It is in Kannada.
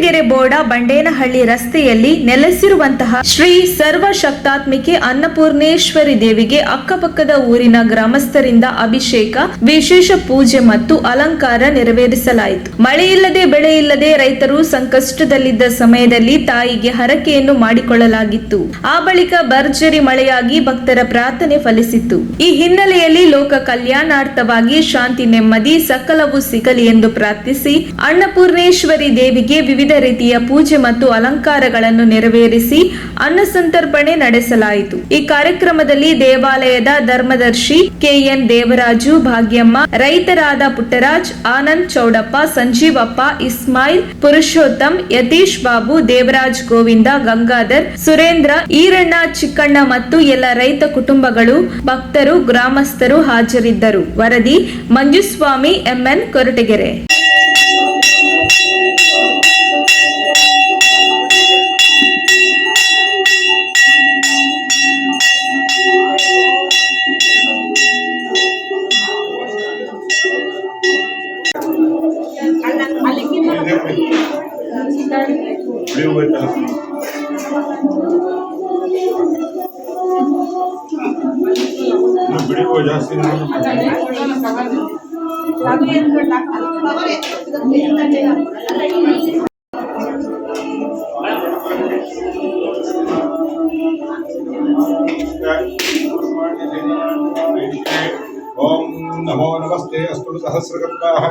ಕೊರಟಗೆರೆ ಬೋಡ ಬಂಡೇನಹಳ್ಳಿ ರಸ್ತೆಯಲ್ಲಿ ನೆಲೆಸಿರುವಂತಹ ಶ್ರೀ ಸರ್ವಶಕ್ತಾತ್ಮಿಕೆ ಅನ್ನಪೂರ್ಣೇಶ್ವರಿ ದೇವಿಗೆ ಅಕ್ಕಪಕ್ಕದ ಊರಿನ ಗ್ರಾಮಸ್ಥರಿಂದ ಅಭಿಷೇಕ, ವಿಶೇಷ ಪೂಜೆ ಮತ್ತು ಅಲಂಕಾರ ನೆರವೇರಿಸಲಾಯಿತು. ಮಳೆಯಿಲ್ಲದೆ ಬೆಳೆ ಇಲ್ಲದೆ ರೈತರು ಸಂಕಷ್ಟದಲ್ಲಿದ್ದ ಸಮಯದಲ್ಲಿ ತಾಯಿಗೆ ಹರಕೆಯನ್ನು ಮಾಡಿಕೊಳ್ಳಲಾಗಿತ್ತು. ಆ ಬಳಿಕ ಭರ್ಜರಿ ಮಳೆಯಾಗಿ ಭಕ್ತರ ಪ್ರಾರ್ಥನೆ ಫಲಿಸಿತ್ತು. ಈ ಹಿನ್ನೆಲೆಯಲ್ಲಿ ಲೋಕ ಕಲ್ಯಾಣಾರ್ಥವಾಗಿ ಶಾಂತಿ, ನೆಮ್ಮದಿ ಸಕಲವೂ ಸಿಗಲಿ ಎಂದು ಪ್ರಾರ್ಥಿಸಿ ಅನ್ನಪೂರ್ಣೇಶ್ವರಿ ದೇವಿಗೆ ವಿವಿಧ ರೀತಿಯ ಪೂಜೆ ಮತ್ತು ಅಲಂಕಾರಗಳನ್ನು ನೆರವೇರಿಸಿ ಅನ್ನ ಸಂತರ್ಪಣೆ ನಡೆಸಲಾಯಿತು. ಈ ಕಾರ್ಯಕ್ರಮದಲ್ಲಿ ದೇವಾಲಯದ ಧರ್ಮದರ್ಶಿ ಕೆಎನ್ ದೇವರಾಜು, ಭಾಗ್ಯಮ್ಮ, ರೈತರಾದ ಪುಟ್ಟರಾಜ್, ಆನಂದ್, ಚೌಡಪ್ಪ, ಸಂಜೀವಪ್ಪ, ಇಸ್ಮಾಯಿಲ್, ಪುರುಷೋತ್ತಮ್, ಯತೀಶ್ ಬಾಬು, ದೇವರಾಜ್, ಗೋವಿಂದ, ಗಂಗಾಧರ್, ಸುರೇಂದ್ರ, ಈರಣ್ಣ, ಚಿಕ್ಕಣ್ಣ ಮತ್ತು ಎಲ್ಲ ರೈತ ಕುಟುಂಬಗಳು, ಭಕ್ತರು, ಗ್ರಾಮಸ್ಥರು ಹಾಜರಿದ್ದರು. ವರದಿ ಮಂಜುಸ್ವಾಮಿ, ಎಂಎನ್, ಕೊರಟಗೆರೆ. ಜಾಸ್ತಿ ಓಂ ನಮೋ ನಮಸ್ತೆ ಅಸ್ತು ಸಹಸ್ರಗತಾಃ